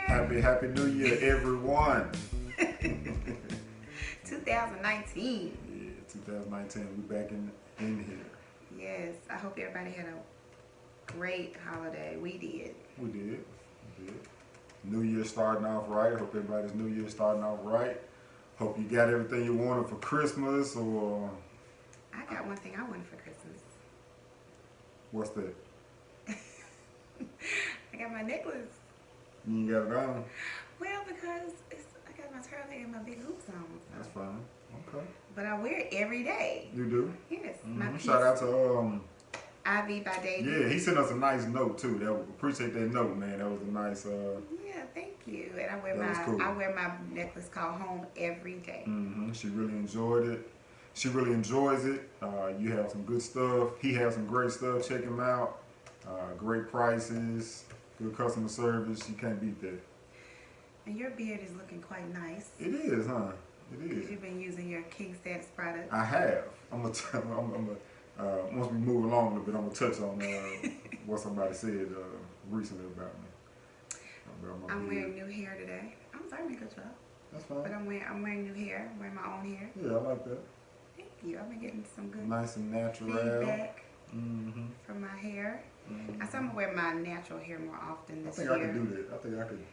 Happy New Year, everyone. 2019. Yeah, 2019. We back in here. Yes, I hope everybody had a great holiday. We did. We did. New Year starting off right. Hope everybody's New Year starting off right. Hope you got everything you wanted for Christmas, or I got one thing I wanted for Christmas. what's that? I got my necklace. You ain't got it on? Well, because I got my turtleneck and my big hoops on. That's fine. Okay. But I wear it every day. You do? Yes. My piece. Shout out to Ivy by David. Yeah, he sent us a nice note too. Appreciate that note, man. That was a nice. Yeah, thank you. And I wear cool. I wear my necklace called Home every day. She really enjoyed it. She really enjoys it. You have some good stuff. He has some great stuff. Check him out. Great prices, good customer service. You can't beat that. And your beard is looking quite nice. It is, huh? It is. Because you've been using your King Status product. I have. once we move along a little bit, I'm gonna touch on what somebody said recently about me. I'm wearing new hair today. I'm sorry, make a job. That's fine. But I'm wearing new hair. I'm wearing my own hair. Yeah, I like that. Thank you. I've been getting some good nice and natural feedback from my hair. I said I'm gonna wear my natural hair more often this year. I could do that. I think I could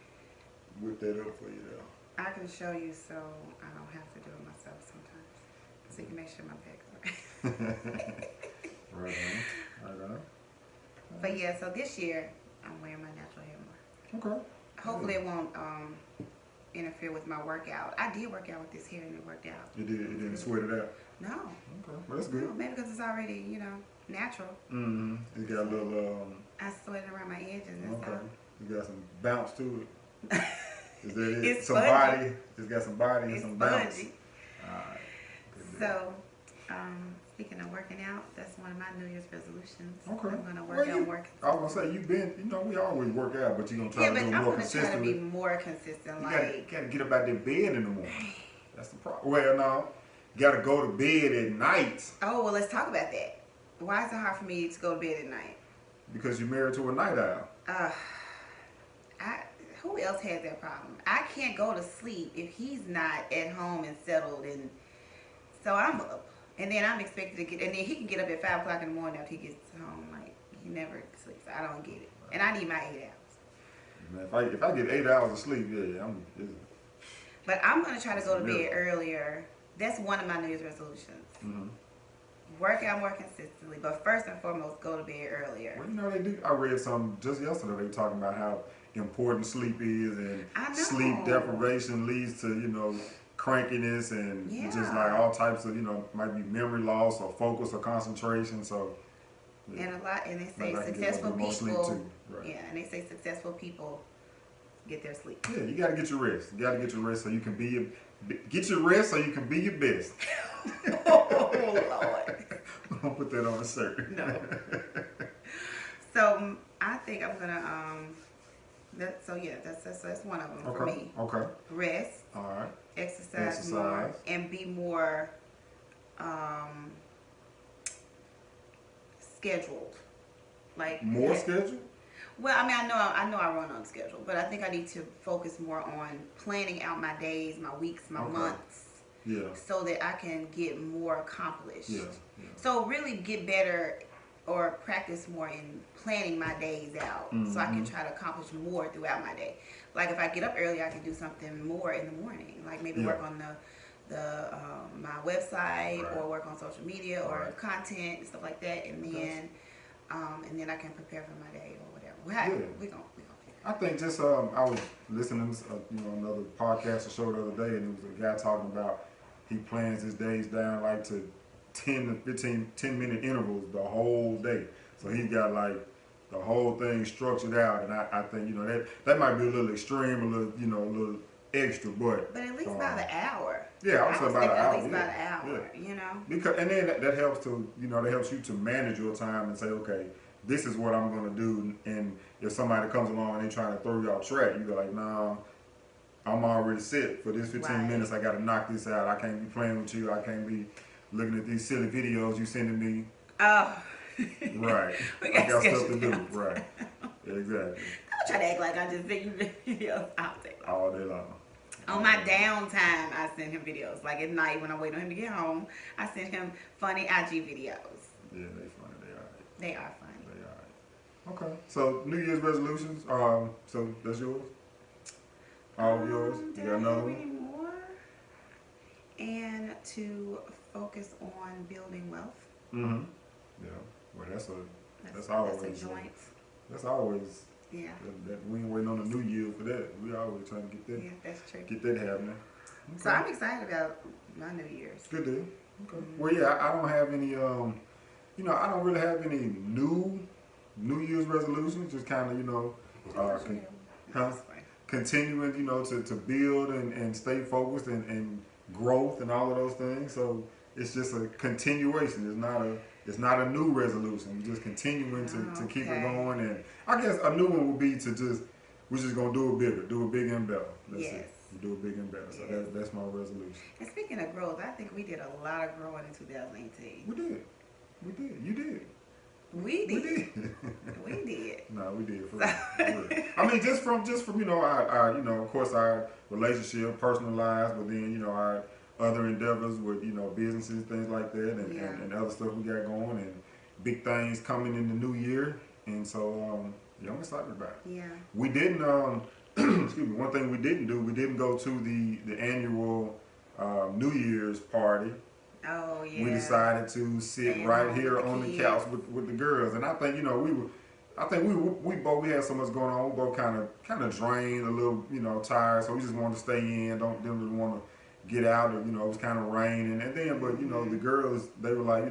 whip that up for you though. I can show you so I don't have to do it myself sometimes. So you can make sure my back's right. Right on. But yeah, so this year I'm wearing my natural hair more. Okay. Hopefully it won't interfere with my workout. I did work out with this hair and it worked out. It did? It didn't sweat it out? No. Okay. Well, that's good. No, maybe because it's already, natural. It got a little I sweated around my edges and stuff. You got some bounce to it. Is that it? It's some spongy. body. It's got some body and some bounce. Spongy. Alright. So, speaking of working out, that's one of my New Year's resolutions. Okay. I'm gonna work out more. I was gonna say we always work out, but you're gonna try to do it more consistently. Yeah, but I'm gonna try to be more consistent. You gotta get up out that bed in the morning. That's the problem. Well, no, you gotta go to bed at night. Oh well, let's talk about that. Why is it hard for me to go to bed at night? Because you're married to a night owl. Who else has that problem? I can't go to sleep if he's not at home and settled, and so I'm up, and then I'm expected to get, and then he can get up at 5 o'clock in the morning after he gets home. Like he never sleeps. I don't get it, and I need my 8 hours. Man, if I get 8 hours of sleep, But I'm gonna try to go to bed earlier. That's one of my New Year's resolutions. Work out more consistently, but first and foremost, go to bed earlier. Well, they do. I read some just yesterday. They were talking about how important sleep is, and sleep deprivation leads to crankiness and just like all types of might be memory loss or focus or concentration. So and they say successful people. Right. Yeah, and they say successful people get their sleep. Yeah, you got to get your rest. You got to get your rest so you can be your best. Oh Lord. I'm gonna put that on a shirt. No. So I think I'm gonna that's one of them for me. Okay. Rest. All right. Exercise more and be more scheduled. Like more scheduled? Well, I mean, I know I run on schedule, but I think I need to focus more on planning out my days, my weeks, my months. Yeah. So that I can get more accomplished. Yeah. So really get better or practice more in planning my days out, so I can try to accomplish more throughout my day. Like if I get up early, I can do something more in the morning. Like maybe work on my website or work on social media or content and stuff like that, and then I can prepare for my day or whatever. We gonna I think just I was listening to another podcast or show the other day, and it was a guy talking about he plans his days down like to 10 to 10-minute intervals the whole day. So he got like the whole thing structured out, and I think that might be a little extreme, a little extra, but at least about an hour. Yeah, I would say about an hour. At least about an hour, Because and then that helps to that helps you to manage your time and say, okay, this is what I'm gonna do, and if somebody comes along and they trying to throw you off track, you go like, nah, I'm already set for this 15 minutes. I gotta knock this out. I can't be playing with you. I can't be looking at these silly videos you sending me. Oh. Right. I got stuff to do. Right. Exactly. try to act like I just send you videos all day long. All day long. On my downtime, I send him videos. Like at night when I'm waiting on him to get home, I send him funny IG videos. Yeah, they funny. They alright. They are funny. They alright. Okay. So New Year's resolutions. So that's yours. All of yours. You got another one? Any more? And to focus on building wealth. Mm-hmm. Yeah. Well, that's always that's a joint. That's always. Yeah. That we ain't waiting on the New Year for that. We always trying to get that. Yeah, that's true. Get that happening. Okay. So I'm excited about my New Year's. Good deal. Okay. Well, yeah, I don't have any. I don't really have any New Year's resolutions. Just kind of, continuing, to build and stay focused and growth and all of those things. So it's just a continuation. It's not a new resolution. We're just continuing to keep it going. And I guess a new one would be we're just gonna do it bigger, do it bigger and better. That's it. Do it bigger and better. So that's my resolution. And speaking of growth, I think we did a lot of growing in 2018. We did. You did. We did. We did. No, we did for real. I mean, just from our of course our relationship, personal lives, but then our other endeavors with businesses, things like that, and other stuff we got going, and big things coming in the new year, and so I'm excited about it. Yeah. We didn't. Excuse me. One thing we didn't do, we didn't go to the annual New Year's party. Oh yeah. We decided to sit right here on the couch with the girls, and I think we had so much going on. We both kind of drained, a little tired, so we just wanted to stay in. Didn't really want to get out. Or, it was kind of raining, and then the girls, they were like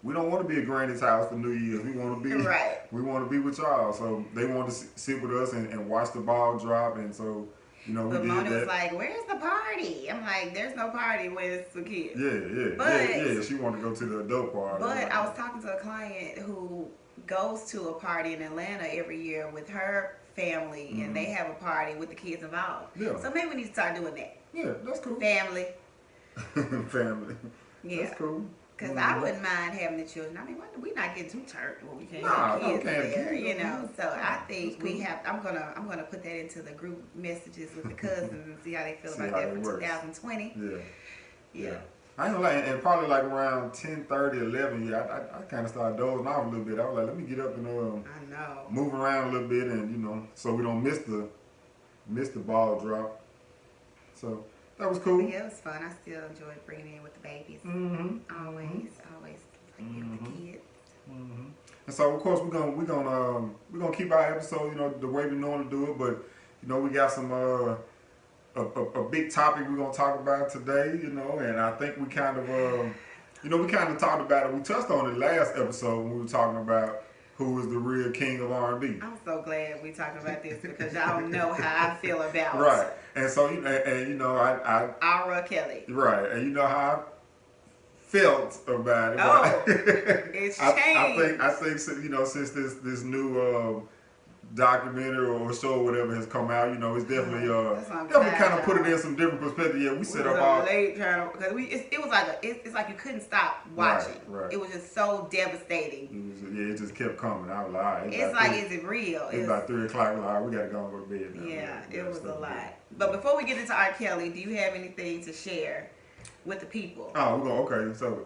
we don't want to be at Granny's house for New Year's. We want to be right. We want to be with y'all. So they wanted to sit with us and watch the ball drop, and so. But Mona was like, "Where's the party?" I'm like, "There's no party when it's the kids." Yeah. She wanted to go to the adult party. But I was talking to a client who goes to a party in Atlanta every year with her family, and they have a party with the kids involved. Yeah. So maybe we need to start doing that. Yeah, that's cool. Family. Family. Yeah. That's cool. Because I wouldn't mind having the children. I mean, we not getting too turned when we can't have kids there, So I think we have. I'm gonna put that into the group messages with the cousins and see how they feel about that for 2020. Yeah. I ain't gonna lie, and probably like around 10:30, 11. Yeah, I kind of started dozing off a little bit. I was like, let me get up and move around a little bit, and so we don't miss the ball drop. So. That was cool. Yeah, it was fun. I still enjoyed bringing in with the babies. Always like with the kids. And so, of course, we're gonna keep our episode, the way we normally do it. But we got some a big topic we're gonna talk about today. And I think we kind of talked about it. We touched on it last episode when we were talking about who is the real king of R&B. I'm so glad we talking about this because y'all know how I feel about right. And so I R. Kelly. Right, and how I felt about it. Oh, it's changed. I think since this new documentary or show or whatever has come out, it's definitely kind of put it in some different perspective. Yeah, we set up all late trying because it was like it's like you couldn't stop watching. Right. It was just so devastating. It just kept coming. I was like, all right, it's like, is it real? It's about 3 o'clock. All right, we gotta go and go to bed now. Yeah, it was a lot. But before we get into R. Kelly, do you have anything to share with the people? Oh, okay. So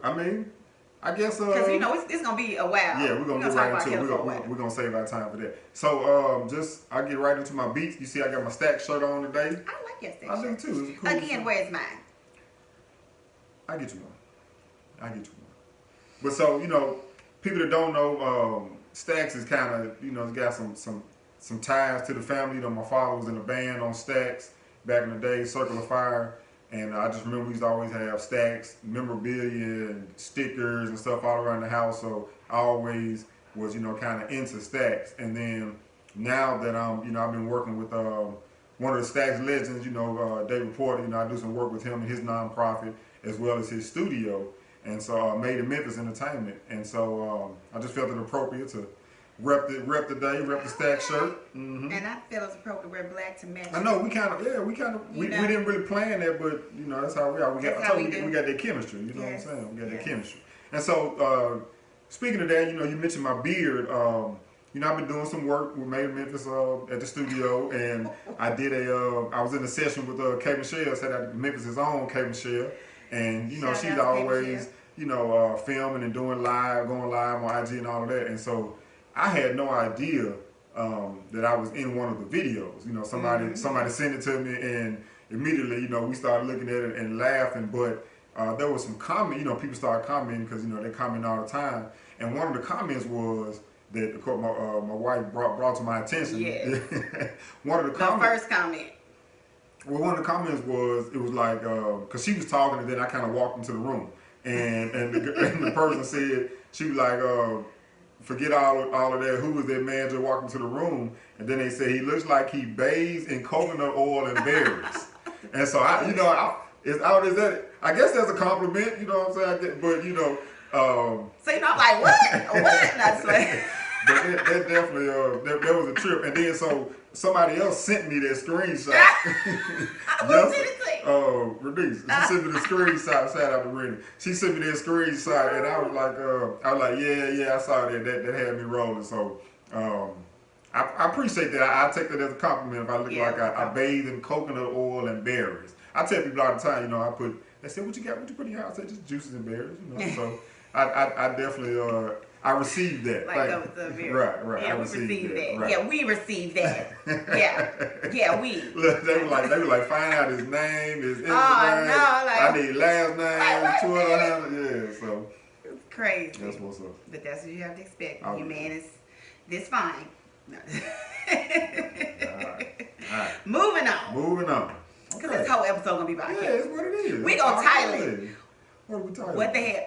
I guess because it's gonna be a while. Yeah, we're gonna get right into it. We're gonna save our time for that. So I'll get right into my beats. You see, I got my Stack shirt on today. I like your Stack shirt. I do too. It's cool. Again, where's mine? I get you one. But so people that don't know, Stax is kind of it's got some ties to the family. My father was in a band on Stax back in the day, Circle of Fire. And I just remember we used to always have Stax memorabilia and stickers and stuff all around the house. So I always was, kind of into Stax. And then now that I've been working with one of the Stax legends, David Porter. I do some work with him and his nonprofit as well as his studio. And so Made in Memphis Entertainment. And so I just felt it appropriate to rep the Stack shirt. And I feel it's appropriate to wear black to match. I know we didn't really plan that, but that's how we are. We got that chemistry. You know what I'm saying? We got that chemistry. And so speaking of that, you mentioned my beard. I've been doing some work with Made in Memphis at the studio, and I did I was in a session with K. Michelle, said that Memphis' is own K. Michelle, and Shout she's out to K. always filming and going live on IG and all of that, and so I had no idea that I was in one of the videos. Somebody sent it to me, and immediately we started looking at it and laughing, but there was some comment. People started commenting because they comment all the time, and one of the comments was that of course my wife brought to my attention. Yeah. One of the first comment. Well, one of the comments was it was like because she was talking and then I kind of walked into the room and the person said she was like forget all of that. Who was that man just walking into the room? And then they said he looks like he bathes in coconut oil and berries. And so I guess that's a compliment. You know what I'm saying? But So I'm like, what? That's like. But that definitely that was a trip. And then so somebody else sent me that screenshot. Renice, she sent me the screenshot. Shout out to Rennie. She sent me that screenshot, and I was like, yeah, I saw that. That had me rolling. So I appreciate that. I take that as a compliment. If I look like I bathe in coconut oil and berries. I tell people all the time, they say, what you put in your house? I say, just juices and berries, So I definitely I received that. Like the berries. Right. Yeah, I received that. Right. Yeah, we received that. Yeah, we. Look, they were like, find out his name, his Instagram. Oh no, I need last name, Twitter handle. Yeah, so it's crazy. That's what's up. But that's what you have to expect. Oh, Your man is this fine. No. All right. Moving on. Okay. Because this whole episode gonna be about Kelly. It's what it is. We gonna title it. What are we talking What about? the hell?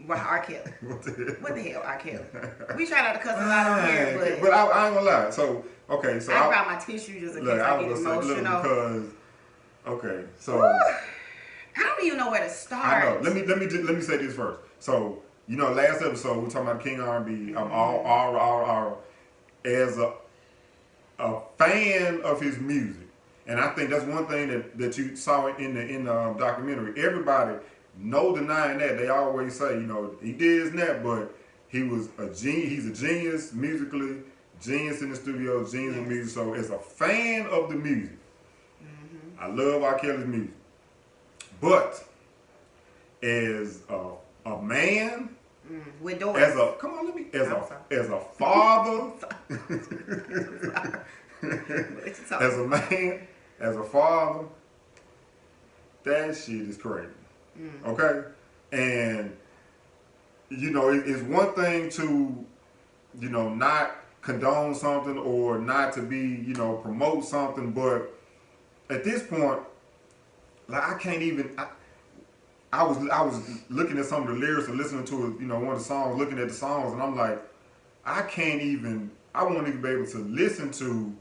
R. Kelly. What the hell, R. Kelly? We try not to cuss a lot on here, but I ain't gonna lie. So I brought my tissue just in case I get emotional. Okay, so I don't even know where to start. I know. Let me say this first. So last episode we were talking about King R&B. I'm all as a fan of his music, and I think that's one thing that you saw in the documentary. Everybody. No denying that. They always say, he did this and that, but he was a genius. He's a genius musically, genius in the studio, genius in music. So as a fan of the music, I love R. Kelly's music. But as a man, with daughters. As a father, as a man, as a father, that shit is crazy. Okay, and it's one thing to not condone something or not to be promote something, but at this point, like I can't even. I was looking at some of the lyrics and listening to one of the songs, looking at the songs, and I'm like, I won't even be able to listen to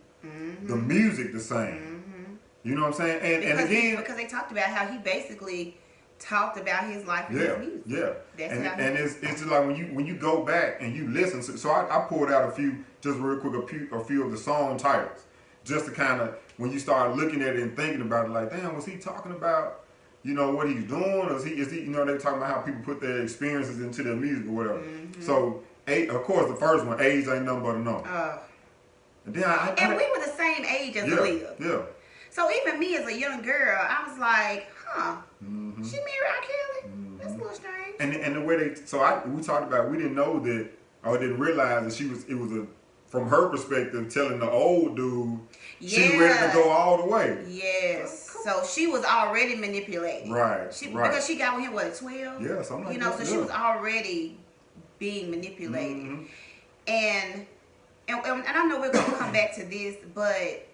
the music the same. You know what I'm saying? And again, because they talked about how he basically talked about his life and his music. Yeah. That's and it's just like when you go back and you listen. So I pulled out a few, just real quick, a few of the song titles, just to kind of, when you start looking at it and thinking about it, like, damn, was he talking about, what he's doing? Or is he, they talking about how people put their experiences into their music or whatever. So, of course, the first one, age ain't nothing but a number. And then we were the same age as Aaliyah. Yeah. So even me as a young girl, I was like, she married R. Kelly? That's a little strange. And the way we talked about, we didn't know that, or didn't realize that it was from her perspective, telling the old dude she ready to go all the way. Yes. So she was already manipulated. Right. Because she got with him, at 12? Yeah, something like that. So she was already being manipulated. And I know we're going to come back to this, but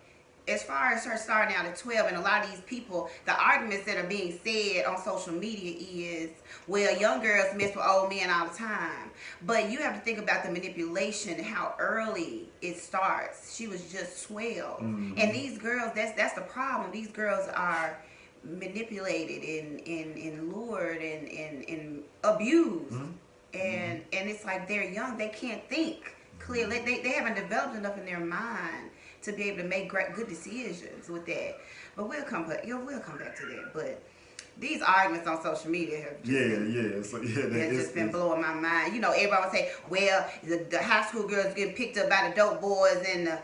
as far as her starting out at 12, and a lot of these people, the arguments that are being said on social media is, well, young girls mess with old men all the time. But you have to think about the manipulation, how early it starts. She was just 12. And these girls, that's the problem. These girls are manipulated and lured and abused. And it's like they're young. They can't think clearly. They haven't developed enough in their mind to be able to make good decisions with that. But we'll come back to that. But these arguments on social media have just been blowing my mind. You know, everybody would say, well, the high school girls getting picked up by the dope boys and the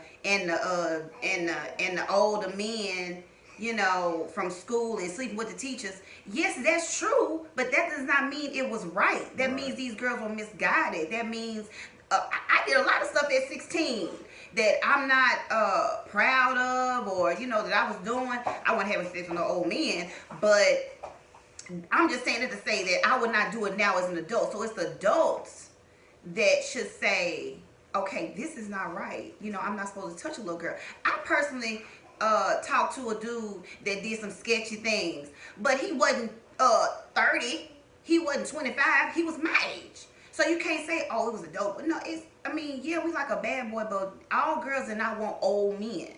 older men, you know, from school and sleeping with the teachers. Yes, that's true, but that does not mean it was right. That means these girls were misguided. That means I did a lot of stuff at 16 that I'm not proud of, or, you know, that I was doing. I wasn't having sex with no old men, but I'm just saying it to say that I would not do it now as an adult. So it's adults that should say, okay, this is not right. You know, I'm not supposed to touch a little girl. I personally talked to a dude that did some sketchy things, but he wasn't 30. He wasn't 25. He was my age. So you can't say, oh, it was a dope. But no, I mean, yeah, we like a bad boy, but all girls do not want old men.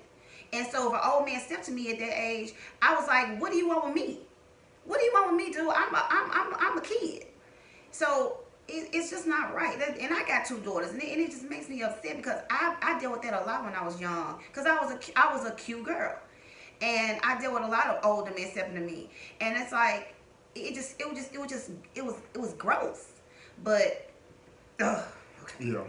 And so if an old man stepped to me at that age, I was like, what do you want with me? What do you want with me, dude? I'm a kid. So it's just not right. And I got 2 daughters, and it just makes me upset because I dealt with that a lot when I was young, because I was a cute girl, and I dealt with a lot of older men stepping to me, and it's like it was gross. But okay. Yeah.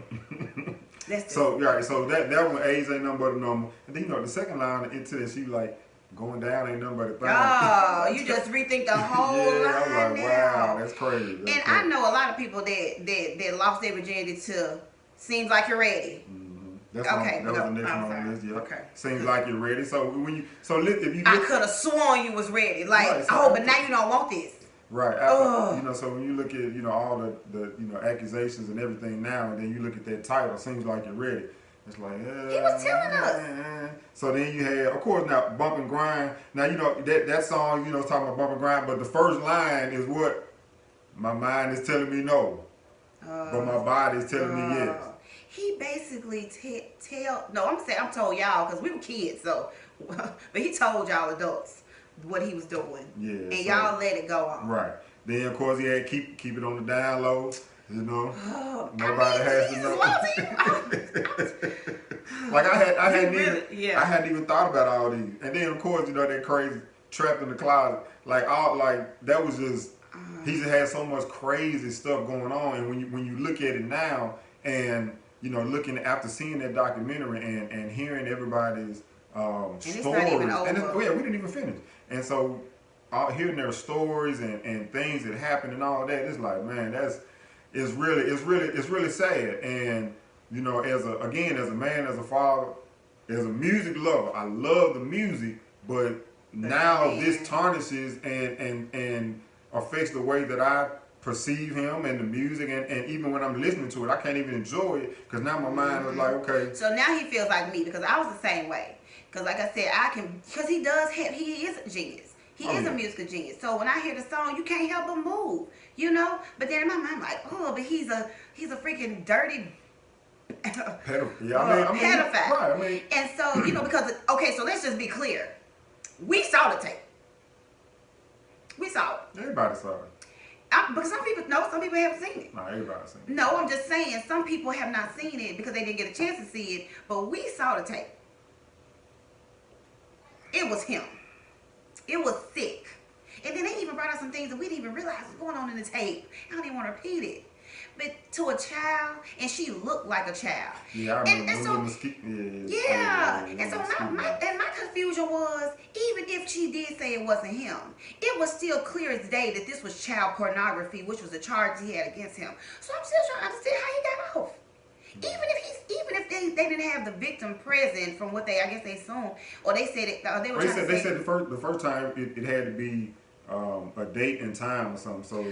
That's so that one, age ain't nothing but a number, and then, you know, the second line into this, she like, going down ain't nothing but a thing. Oh, you just rethink the whole line I'm like, now. wow, that's crazy. That's crazy. I know a lot of people that lost their virginity to "Seems Like You're Ready." Mm-hmm. That's okay, that was the next one on the list. Yeah. Okay. Seems Like You're Ready. So if you I could have sworn you was ready. Like, right, so but now you don't want this. Right. After, you know, so when you look at, you know, all the you know, accusations and everything now, and then you look at that title, Seems Like You're Ready. It's like, he was telling us. So then you had, of course, now Bump and Grind. Now, you know, that song, you know, it's talking about Bump and Grind, but the first line is what? My mind is telling me no, but my body is telling me yes. He basically I'm told y'all, because we were kids, so, but he told y'all adults what he was doing. Yeah. And y'all let it go on. Right. Then, of course, he had keep it on the down low. You know, nobody has to know. Like I hadn't even thought about all these. And then, of course, you know, that crazy Trapped in the Closet. Like that was just, he just had so much crazy stuff going on. And when you look at it now, and, you know, looking after seeing that documentary and hearing everybody's stories, we didn't even finish. And so hearing their stories and things that happened and all that, it's like, man, it's really sad. And, you know, as a man, as a father, as a music lover, I love the music, but now this tarnishes and affects the way that I perceive him and the music, and even when I'm listening to it, I can't even enjoy it, because now my mind is like, okay. So now he feels like me, because I was the same way. Because like I said, because he is a genius. He is a musical genius. So when I hear the song, you can't help but move, you know? But then in my mind, I'm like, oh, but he's a freaking dirty pedophile. Right, and so, you know, because, okay, so let's just be clear. We saw the tape. We saw it. Everybody saw it. Because some people haven't seen it. No, everybody's seen it. No, I'm just saying, some people have not seen it because they didn't get a chance to see it, but we saw the tape. It was him. It was sick. And then they even brought out some things that we didn't even realize was going on in the tape. I don't even want to repeat it. But to a child, and she looked like a child. Yeah, I remember. And so my confusion was, even if she did say it wasn't him, it was still clear as day that this was child pornography, which was a charge he had against him. So I'm still trying to understand how he got off. Even if they didn't have the victim present, from what I guess they assumed, or they said it, they said the first time it had to be a date and time or something, so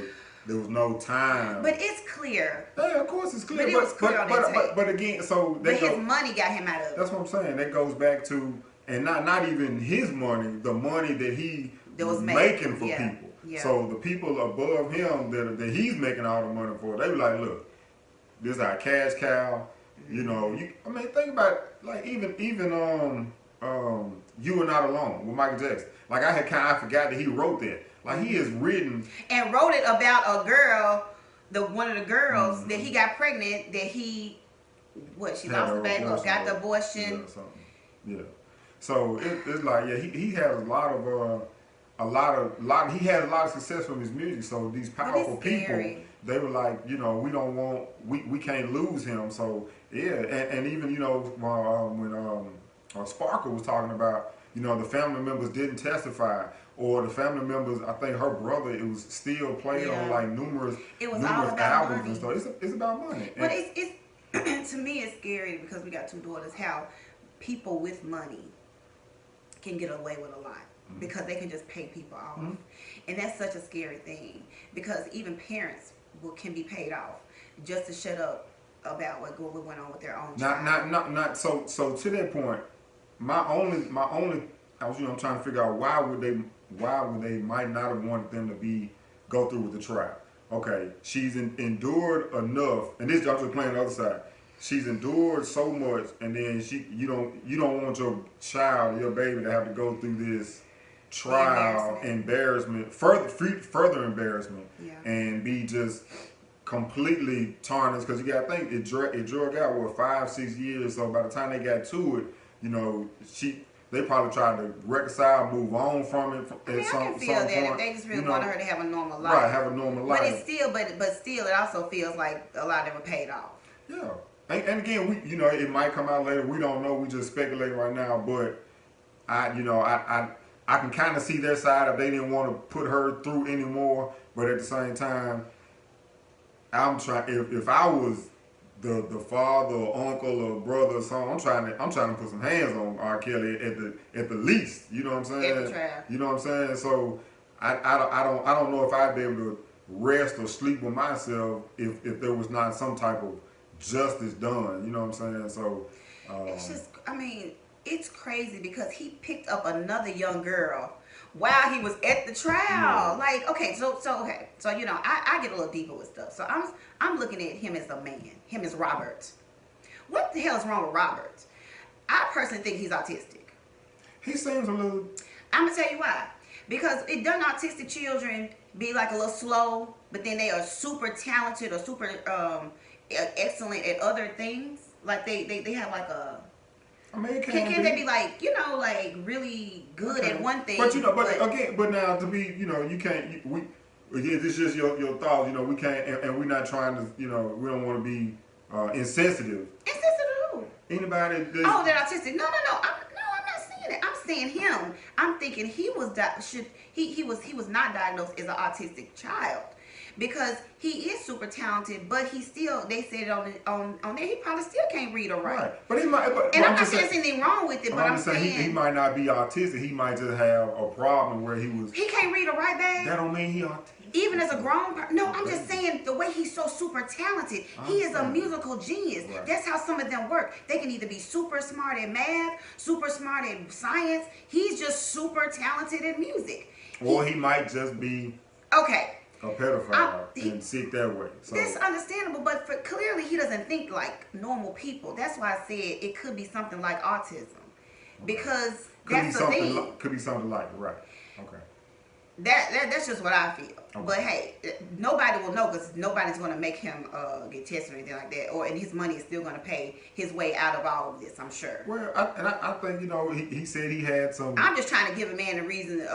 there was no time. But it's clear. Yeah, of course it's clear. But it was clear on that tape. But again, so his money got him out of it. That's what I'm saying. That goes back to, and not even his money, the money that he was making for people. Yeah. So the people above him that he's making all the money for, they were like, look, this is our cash cow. You know, think about it, like even You Are Not Alone with Michael Jackson. Like I forgot that he wrote that. Like he has written and wrote it about a girl, one of the girls that he got pregnant, that she lost the baby or got the abortion. Yeah. So it's like, yeah, he has a lot of he had a lot of success from his music. So these powerful people, they were like, you know, we can't lose him. So yeah, and even when Sparkle was talking about, you know, the family members didn't testify, or the family members, I think her brother, it was still played on like numerous albums money. and stuff. It's about money. But it's to me it's scary because we got two daughters. How people with money can get away with a lot. Because they can just pay people off. And that's such a scary thing. Because even parents can be paid off just to shut up about what went on with their own child. So to that point, my only I was I'm trying to figure out why would they might not have wanted them to go through with the trial. Okay, she's endured enough, and this I'm just playing the other side. She's endured so much, and then you don't want your child, your baby, to have to go through this trial, embarrassment, further embarrassment, and be just completely tarnished. Because you got to think it drug out 5-6 years. So by the time they got to it, you know, they probably tried to reconcile, move on from it. I can feel that if they just really wanted her to have a normal life, right? Have a normal life. But it's still, but still, it also feels like a lot of them were paid off. Yeah, and again, it might come out later. We don't know. We just speculating right now. But I can kind of see their side if they didn't want to put her through anymore. But at the same time, I'm trying. If I was the father or uncle or brother or something, I'm trying to put some hands on R. Kelly at the least. You know what I'm saying? At the trial. You know what I'm saying? So I don't know if I'd be able to rest or sleep with myself if there was not some type of justice done. You know what I'm saying? So it's just, it's crazy because he picked up another young girl while he was at the trial. Yeah. Like, okay, so I get a little deeper with stuff. So I'm looking at him as a man, him as Robert. What the hell is wrong with Robert? I personally think he's autistic. He seems a little. I'm gonna tell you why. Because it doesn't autistic children be like a little slow, but then they are super talented or super excellent at other things. Like they have like a. Can they be like, like really good at one thing? But now to be, you can't. This is just your thoughts. We can't, and we're not trying to. We don't want to be insensitive. Insensitive who? Anybody? They're autistic. No. I'm not saying it. I'm saying him. I'm thinking he was not diagnosed as an autistic child. Because he is super talented, but they said it on there, he probably still can't read or write. Right. But he might. And I'm not saying there's anything wrong with it, but I'm saying he might not be autistic. He might just have a problem where he can't read or write, babe. That don't mean he autistic. Even as a grown person. No, I'm just saying the way he's so super talented. He is a musical genius. Right. That's how some of them work. They can either be super smart at math, super smart at science. He's just super talented at music. Or he might just be a pedophile and sick that way. So that's understandable, but clearly he doesn't think like normal people. That's why I said it could be something like autism, because that's the thing. Could be something like it, right? Okay. That's just what I feel. Okay. But hey, nobody will know because nobody's going to make him get tested or anything like that. And his money is still going to pay his way out of all of this, I'm sure. Well, I think, he said he had some. I'm just trying to give a man a reason,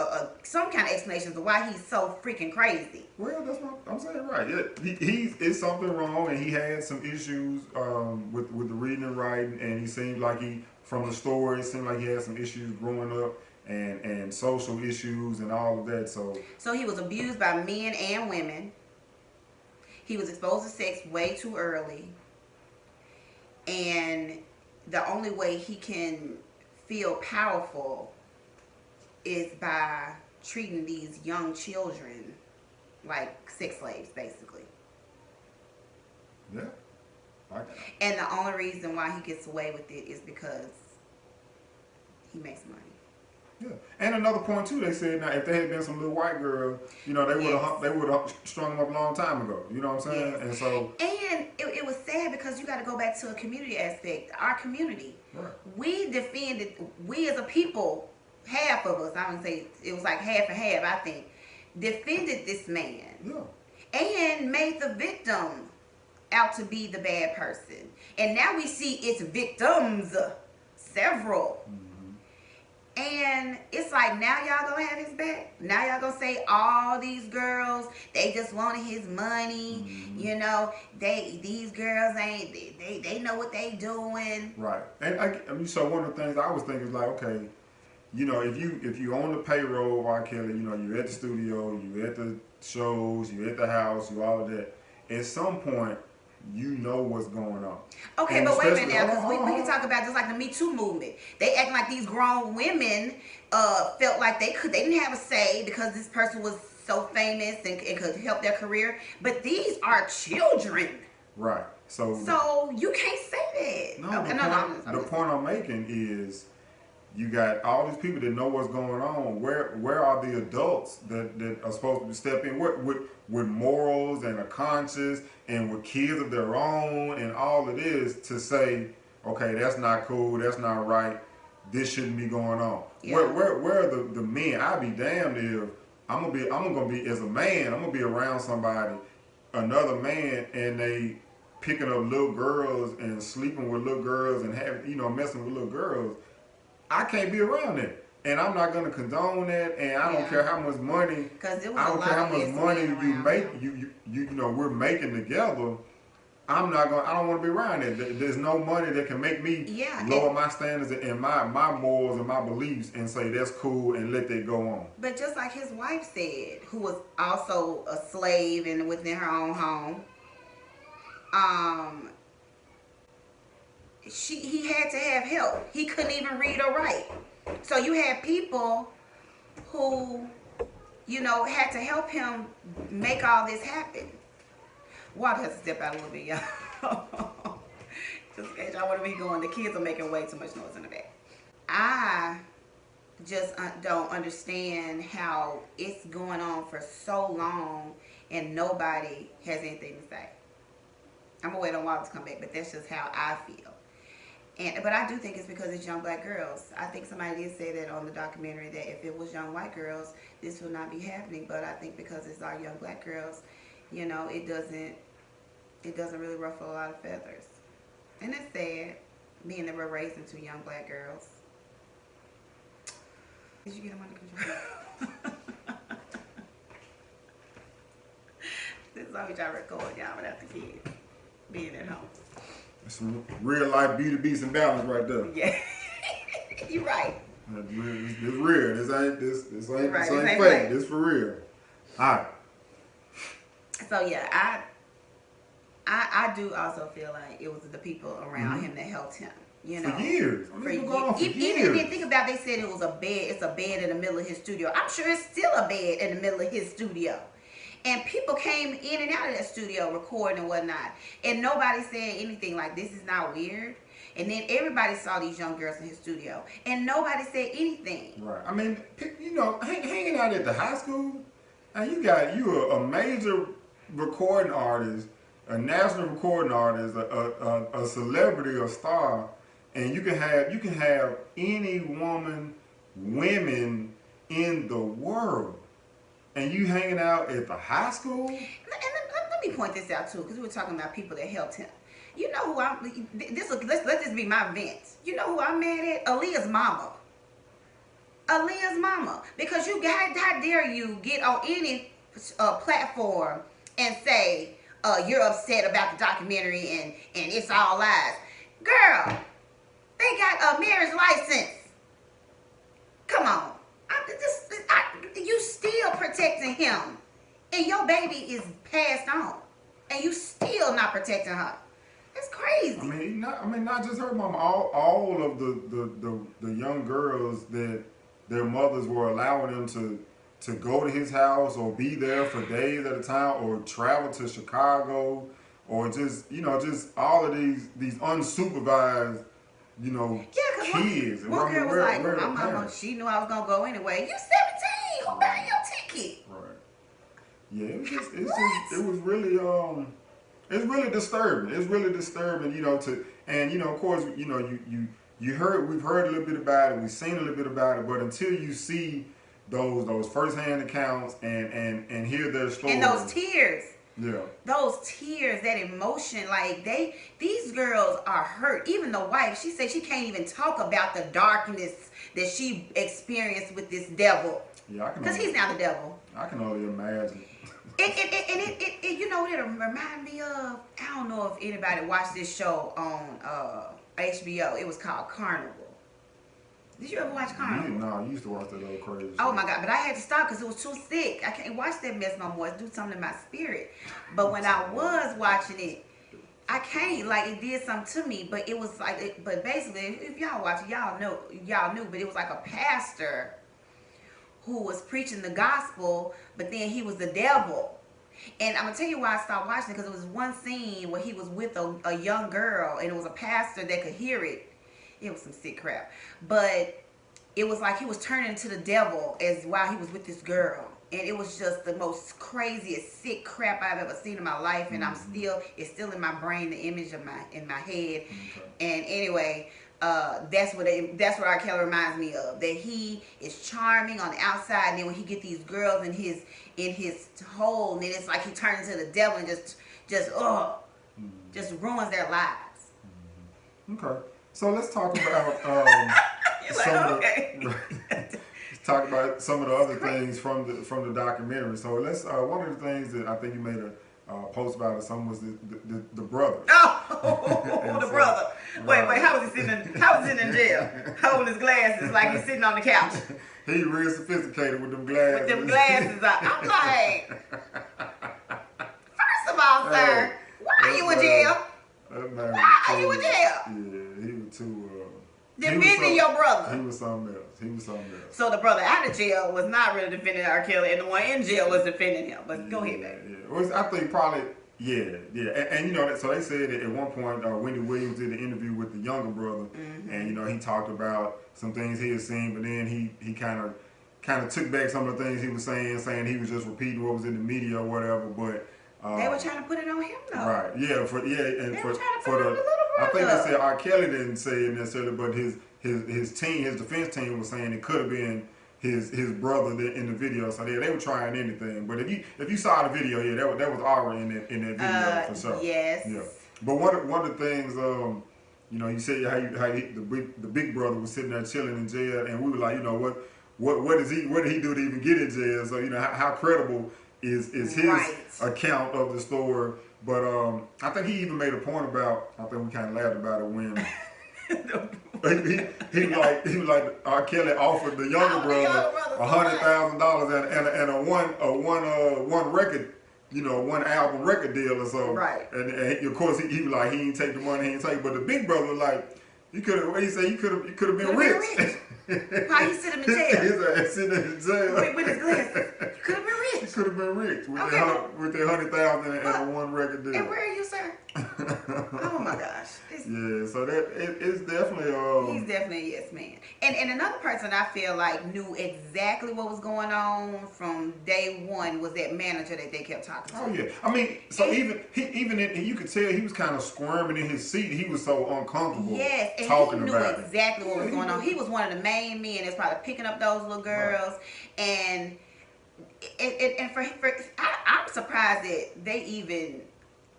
some kind of explanation of why he's so freaking crazy. Well, that's what I'm saying, right. Yeah, it's something wrong, and he had some issues with the reading and writing, and he seemed like from the story, it seemed like he had some issues growing up. And social issues and all of that. So he was abused by men and women. He was exposed to sex way too early. And the only way he can feel powerful is by treating these young children like sex slaves, basically. Yeah. And the only reason why he gets away with it is because he makes money. Yeah, and another point too, they said now if there had been some little white girl, they would have strung him up a long time ago. You know what I'm saying? Yes. And it was sad because you got to go back to a community aspect. Our community, right. We as a people, half of us, I would say it was like half and half. I think defended this man, and made the victim out to be the bad person. And now we see its victims, several. And it's like, now y'all gonna have his back. Now y'all gonna say all these girls, they just wanted his money. You know, these girls ain't they know what they doing. Right. And I mean, so one of the things I was thinking is like, okay, you know, if you on the payroll, R. Kelly, you know, you're at the studio, you're at the shows, you're at the house, you all of that. At some point, you know what's going on. Okay, And but wait a minute now, especially- because we can talk about just like the Me Too movement. They act like these grown women felt like they didn't have a say because this person was so famous and could help their career. But these are children. Right. So you can't say that. No, the point I'm making is you got all these people that know what's going on. Where are the adults that are supposed to step in with morals and a conscience and with kids of their own and all it is to say, okay, that's not cool, that's not right, this shouldn't be going on. Yeah. Where are the men? I'd be damned if I'm gonna be as a man, I'm gonna be around somebody, another man, and they picking up little girls and sleeping with little girls and messing with little girls. I can't be around that, and I'm not going to condone that. And I don't care how much money. Because I don't care how much money you make. You know we're making together. I don't want to be around it. There's no money that can make me lower my standards and my morals and my beliefs and say that's cool and let that go on. But just like his wife said, who was also a slave and within her own home, he had to have help. He couldn't even read or write. So you had people who, you know, had to help him make all this happen. Walter has to step out a little bit, y'all. Just in case y'all want to be going. The kids are making way too much noise in the back. I just don't understand how it's going on for so long and nobody has anything to say. I'm gonna wait on Walter to come back, but that's just how I feel. But I do think it's because it's young black girls. I think somebody did say that on the documentary that if it was young white girls, this would not be happening. But I think because it's our young black girls, you know, it doesn't really ruffle a lot of feathers. And it's sad, being that we're raising two young black girls. Did you get them under control? This is how we try to record, y'all, without the kids being at home. Some real life beauty, beast, and balance right there. Yeah, you're right. It's real. This ain't fake. Fake. This for real. All right. So yeah, I do also feel like it was the people around him that helped him. You know, for years. Even think about, they said it was a bed. It's a bed in the middle of his studio. I'm sure it's still a bed in the middle of his studio. And people came in and out of that studio recording and whatnot. And nobody said anything like, this is not weird. And then everybody saw these young girls in his studio. And nobody said anything. Right. I mean, you know, hanging out at the high school, and you're a major recording artist, a national recording artist, a celebrity, a star, and you can have any women in the world. And you hanging out at the high school? And let me point this out too, because we were talking about people that helped him. You know who let this be my vent. You know who I'm mad at? Aaliyah's mama. Aaliyah's mama. Because how dare you get on any platform and say you're upset about the documentary and it's all lies. Girl, they got a marriage license. Come on. You still protecting him, and your baby is passed on, and you still not protecting her. That's crazy. I mean, not just her mama. All of the young girls that their mothers were allowing them to go to his house or be there for days at a time, or travel to Chicago, or just all of these unsupervised. Kids. One girl was like, "Mama, she knew I was gonna go anyway." You 17, who buying your ticket? Right. Yeah, it was really it's really disturbing. It's really disturbing, of course, we've heard a little bit about it, we've seen a little bit about it, but until you see those first-hand accounts and hear their stories and those tears. Yeah. Those tears, that emotion, like these girls are hurt. Even the wife, she said she can't even talk about the darkness that she experienced with this devil. Yeah, I can. Because he's now the devil. I can only imagine. You know what it remind me of? I don't know if anybody watched this show on HBO. It was called Carnival. Did you ever watch Carnival? No, I used to watch that old crazy. Oh my God! But I had to stop because it was too sick. I can't watch that mess no more. It do something to my spirit. But when I was watching it, I can't. Like, it did something to me. But it was like, but basically, if y'all watch it, y'all knew. But it was like a pastor who was preaching the gospel, but then he was the devil. And I'm gonna tell you why I stopped watching it, because it was one scene where he was with a young girl, and it was a pastor that could hear it. It was some sick crap, but it was like he was turning into the devil as while he was with this girl, and it was just the most craziest sick crap I've ever seen in my life. And it's still in my brain, the image of in my head. And anyway, that's what R. Kelly reminds me of. That he is charming on the outside, and then when he get these girls in his hole, and then it's like he turns into the devil and just ruins their lives. Okay. So let's talk about let's talk about some of the other things from the documentary. So let's one of the things that I think you made a post about or something was the brother. Oh, the brother. Wait, how was he sitting in jail? Holding his glasses like he's sitting on the couch. He real sophisticated with them glasses. With them glasses on. I'm like, first of all, sir, why are you in jail? Why are you in jail? Yeah, he was too. Defending your brother. He was something else. So the brother out of jail was not really defending R. Kelly, and the one in jail was defending him. But go ahead, baby. Yeah. Well, I think probably, yeah. And you know, so they said that at one point, Wendy Williams did an interview with the younger brother, and you know, he talked about some things he had seen, but then he kind of took back some of the things he was saying he was just repeating what was in the media or whatever. But they were trying to put it on him, though. Right? Yeah. For the little brother. I think they said R. Kelly didn't say it necessarily, but his team, his defense team, was saying it could have been his brother in the video. So they were trying anything. But if you saw the video, yeah, that was Aura in that video for sure. Yes. Yeah. But one of the things, you know, you said how the big brother was sitting there chilling in jail, and we were like, you know, what did he do to even get in jail? So you know, how credible is his account of the story? But I think he even made a point about. I think we kind of laughed about it when he was like R. Kelly offered the younger brother $100,000 and a one record, you know, one album record deal or so. Right. And of course he was like, he ain't take the money, he ain't take. But the big brother was like, you could have been rich. Why he sitting in jail? His ass sitting in jail with his glasses. You could have been rich. He could have been rich with their $100,000 and a one record deal. And where are you, sir? Oh my gosh. Yeah, so it's definitely he's definitely a yes man. And another person I feel like knew exactly what was going on from day one was that manager that they kept talking to. Oh yeah, I mean, so you could tell he was kind of squirming in his seat. He was so uncomfortable. Yes, and talking he knew about exactly what was going on. He was one of the main men that's probably picking up those little girls, and I'm surprised that they even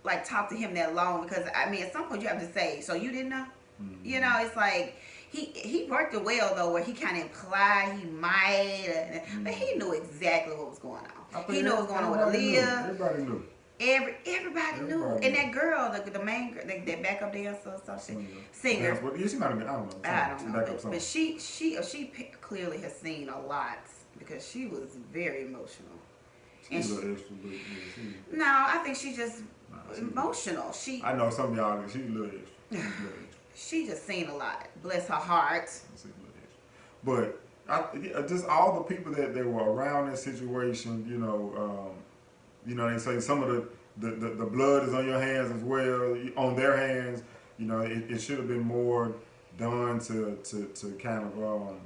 like talked to him that long, because I mean at some point you have to say, so you didn't know? You know, it's like he worked it well though, where he kind of implied he might, but he knew exactly what was going on. He knew what was going on with Aaliyah. Everybody knew. Everybody knew. And that girl, the main girl, that backup dancer or something, singer. Yeah, she might have been. I don't know. But she clearly has seen a lot, because she was very emotional. She's a little extra, but no, I think she's just emotional. I know some of y'all. She's a little extra. She just seen a lot. Bless her heart. But just all the people that were around that situation, you know, they say some of the blood is on your hands as well, on their hands. You know, it should have been more done to kind of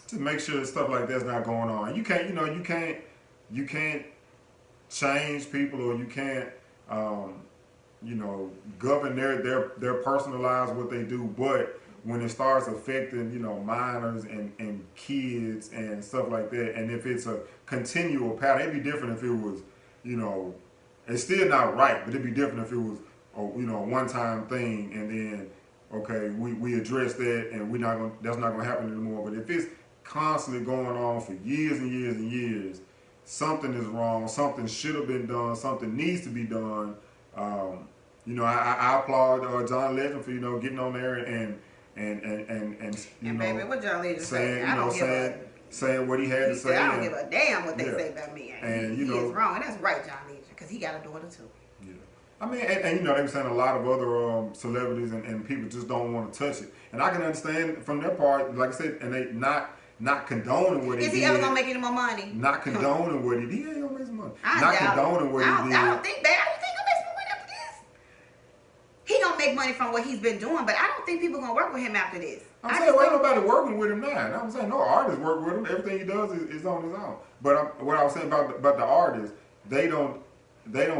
to make sure stuff like that's not going on. You can't change people, or you can't govern their personal lives, what they do. But when it starts affecting, you know, minors and kids and stuff like that, and if it's a continual pattern, it'd be different if it was, you know, it's still not right, but it'd be different if it was a one-time thing, and then okay, we address that, and that's not gonna happen anymore. But if it's constantly going on for years and years and years, something is wrong. Something should have been done. Something needs to be done. I applaud John Legend for getting on there and baby, what John Legend saying I don't give saying what he had to say. I don't give a damn what they say about me. And he is wrong, and that's right, John Legend, because he got a daughter too. Yeah. I mean, and they were saying a lot of other celebrities and people just don't want to touch it. And I can understand from their part, like I said, and they not condoning what he did. Is he ever gonna make any more money? Not condoning what he did. Yeah, he gonna make some money. Not condoning what he did. I don't think that. I don't think he'll make some money after this. He gonna make money from what he's been doing, but I don't think people gonna work with him after this. I'm saying, well, ain't nobody working with him now. I'm saying no artist work with him. Everything he does is on his own. But what I was saying about the artists, they don't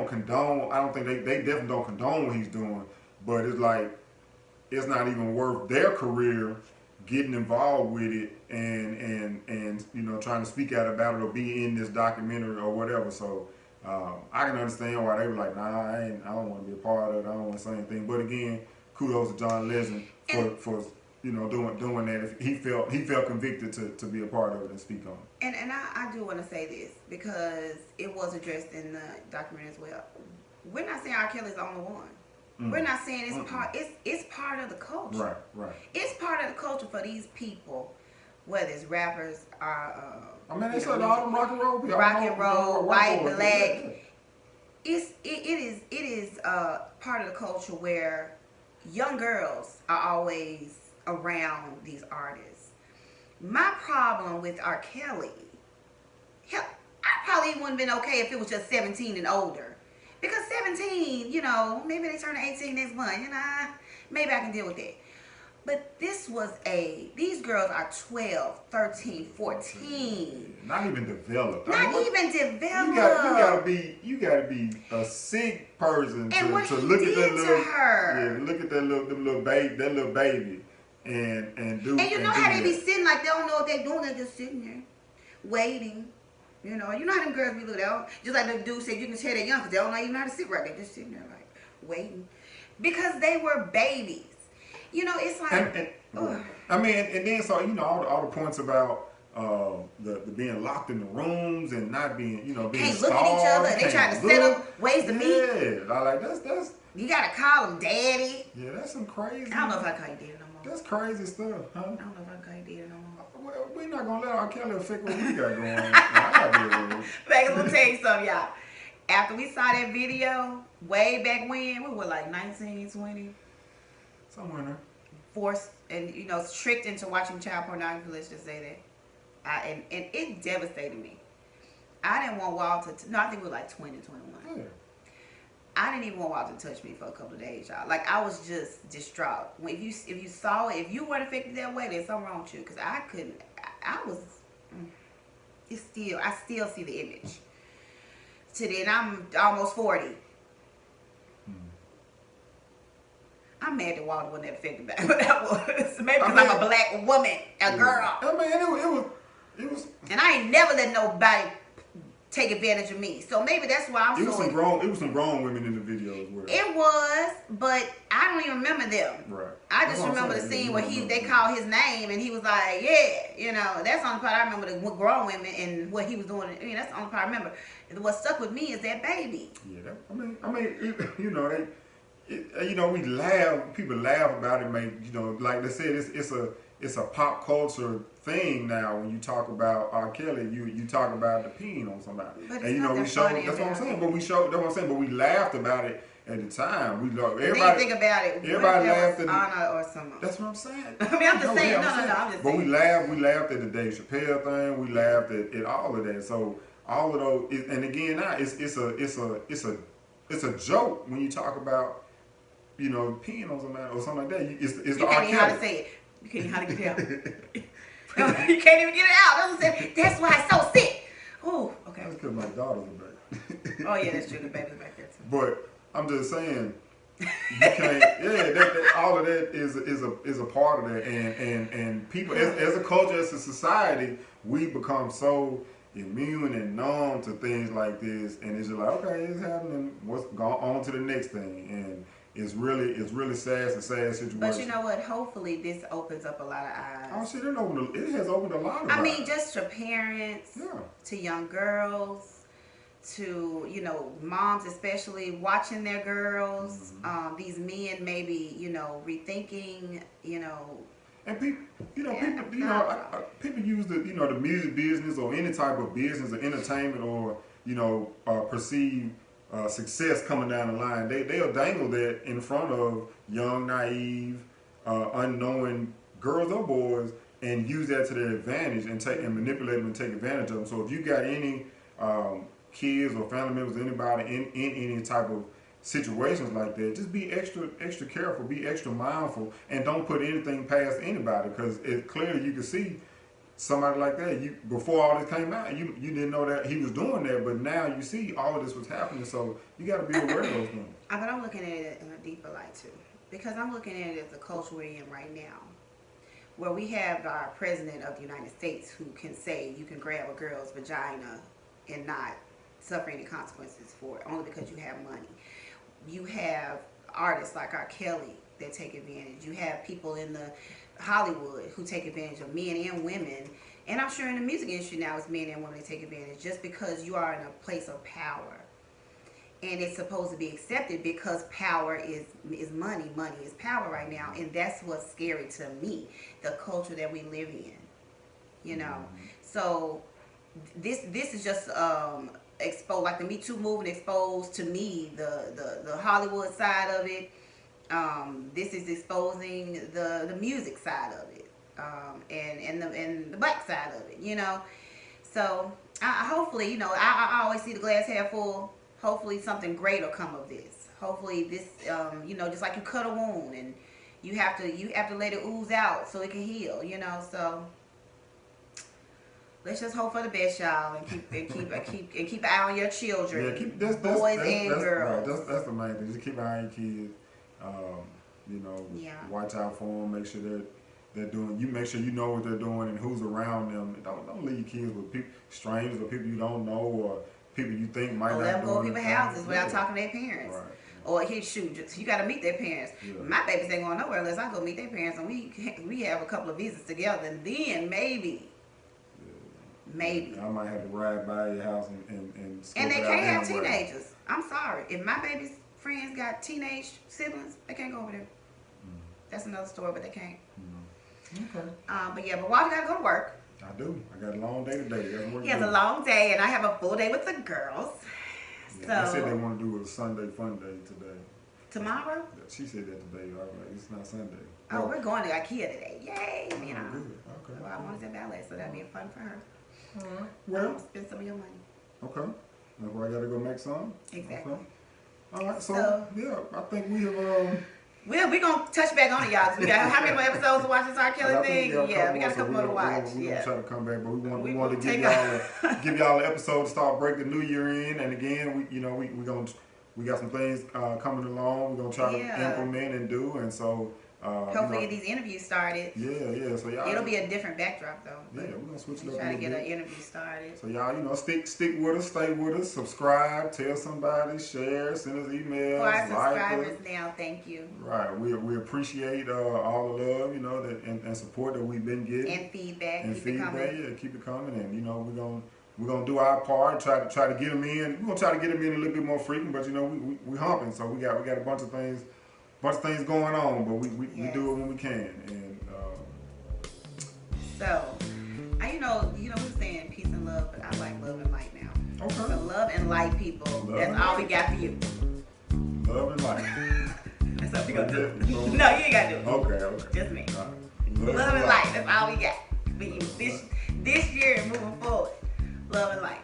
condone. I don't think they definitely don't condone what he's doing. But it's like it's not even worth their career getting involved with it and trying to speak out about it or be in this documentary or whatever. So I can understand why they were like, nah, I don't want to be a part of it. I don't want to say anything. But again, kudos to John Legend for doing that. If he felt convicted to be a part of it and speak on it. And I do want to say this because it was addressed in the documentary as well. We're not saying R. Kelly's the only one. We're not saying it's part of the culture. Right. It's part of the culture for these people, whether it's rappers or I mean, they said all them rock and roll people. Rock and roll, white, black. It is part of the culture where young girls are always around these artists. My problem with R. Kelly, I probably wouldn't have been okay if it was just 17 and older. Because 17, maybe they turn 18 next month, maybe I can deal with that. But these girls are 12, 13, 14. Not even developed. Even developed. You gotta be a sick person to look at that little baby and do. And how they be sitting like they don't know what they're doing. They're just sitting there waiting. You know how them girls be looking out. Just like the dude said, you can tell they're young because they don't even know how to sit right. They're just sitting there like waiting because they were babies. It's like. And then so all the points about the being locked in the rooms and not being being can't look at each other. They trying to set up ways to meet. Yeah, I like that's. You gotta call them daddy. Yeah, that's some crazy. I don't know if I call you daddy no more. That's crazy stuff, huh? I don't know if I call you daddy no more. Well, we're not gonna let R. Kelly affect what we got going on. I gotta let me tell you something, y'all. After we saw that video, way back when, we were like 19, 20. Somewhere there. Forced and tricked into watching child pornography. Let's just say that, and it devastated me. I didn't want Walter. I think we were like 20, 21. Yeah. I didn't even want Walter to touch me for a couple of days, y'all. Like I was just distraught. If you saw it, if you weren't affected that way, there's something wrong with you. Because I couldn't. I was. I still see the image. Today, and I'm almost 40. I'm mad that Walter wasn't affected by what I was. Maybe because I'm a black woman, a girl. I mean, it was. And I ain't never let nobody take advantage of me. So maybe that's why I'm It was some grown women in the videos. It was, but I don't even remember them. Right. I just remember the scene where they called his name and he was like, yeah, that's the only part I remember, the grown women and what he was doing. That's the only part I remember. What stuck with me is that baby. Yeah, we laugh. People laugh about it. Like they said, it's a pop culture thing now. When you talk about R. Kelly, you talk about the peeing on somebody, but and we showed. That's what I'm saying. But we showed. That's what I'm saying. But we laughed about it at the time. Everybody think about it. Everybody laughed at Honor or something. That's what I'm saying. I mean, I'm just saying. No. I'm just saying. But we laughed at the Dave Chappelle thing. We laughed at all of that. So all of those, and again, now it's a joke when you talk about. Peeing on somebody or something like that. It's you can't even how to say it. You can't even how to get it out. You can't even get it out. That's why it's so sick. Oh, okay. That's because my daughter's a baby. Oh yeah, that's true. The baby's back there too. But I'm just saying, you can't. That all of that is a part of that, and people as a culture, as a society, we become so immune and numb to things like this, and it's just like, okay, it's happening. What's going on to the next thing, it's really sad. It's a sad situation. But you know what? Hopefully, this opens up a lot of eyes. Oh shit! It has opened a lot of eyes. I mean, just to parents, to young girls, to moms especially watching their girls. These men maybe rethinking. And people, people use the the music business or any type of business or entertainment or perceived success coming down the line. They'll dangle that in front of young, naive, unknowing girls or boys and use that to their advantage and manipulate them and take advantage of them. So if you got any kids or family members, anybody in any type of situations like that, just be extra careful, be extra mindful, and don't put anything past anybody, because clearly you can see somebody like that. Before all this came out, you didn't know that he was doing that, but now you see all of this was happening, so you got to be aware of those things. But I'm looking at it in a deeper light too, because I'm looking at it as the culture we're in right now, where we have our president of the United States who can say you can grab a girl's vagina and not suffer any consequences for it, only because you have money. You have artists like R. Kelly that take advantage. You have people in the Hollywood who take advantage of men and women. And I'm sure in the music industry now it's men and women that take advantage, just because you are in a place of power. And it's supposed to be accepted because power is money. Money is power right now. And that's what's scary to me, the culture that we live in. So this is just exposed, like the Me Too movement exposed to me the Hollywood side of it. This is exposing the music side of it, and the black side of it. So hopefully, I always see the glass half full. Hopefully something great will come of this. Hopefully this, just like you cut a wound and you have to let it ooze out so it can heal. So. Let's just hope for the best, y'all, and keep an eye on your children, boys and girls. Right. That's the main thing. Just keep an eye on your kids. Watch out for them. Make sure that they're doing. You make sure you know what they're doing and who's around them. Don't leave your kids with people, strangers or people you don't know or people you think might not. Let them go to people's houses without talking to their parents. Right. Or you got to meet their parents. Yeah. My babies ain't going nowhere unless I go meet their parents and we have a couple of visits together, and then maybe. Maybe. I might have to ride by your house and they can't have teenagers. I'm sorry. If my baby's friends got teenage siblings, they can't go over there. That's another story, but they can't. Okay. But Walter got to go to work. I do. I got a long day today. He has a long day, and I have a full day with the girls. Yeah, they said they want to do a Sunday fun day today. Tomorrow? She said that today. I was like, it's not Sunday. Oh, we're going to IKEA today. Yay! Good. Okay. Well, I wanted to ballet, so that'd be fun for her. All right. Well, spend some of your money. Okay. That's why I got to go make some. Exactly. Okay. All right. So yeah, I think we have. Well, we're going to touch back on it, y'all. We got how many more episodes to watch this R. Kelly thing? Yeah, we got a couple more to watch. We're going to try to come back, but we want to give y'all an episode to start break the new year in. And again, we got some things coming along. We're going to try to implement and do. And so hopefully get these interviews started. Yeah. So y'all, it'll be a different backdrop though. Yeah, we're gonna switch it up. Try to get an interview started. So y'all, stick with us, stay with us, subscribe, tell somebody, share, send us emails. For our subscribers now, thank you. Right, we appreciate all the love, and support that we've been getting. And feedback. Keep it coming, and we're gonna do our part, try to get them in. We're gonna try to get them in a little bit more frequent, but we humping, so we got a bunch of things going on, but we do it when we can. And so, we're saying peace and love, but I like love and light now. Okay. So love and light, people. That's all we got for you. Love and light. That's all we gonna do. No, you ain't gotta do it. Okay. Just me. Right. Love and light. That's all we got for you this year and moving forward. Love and light.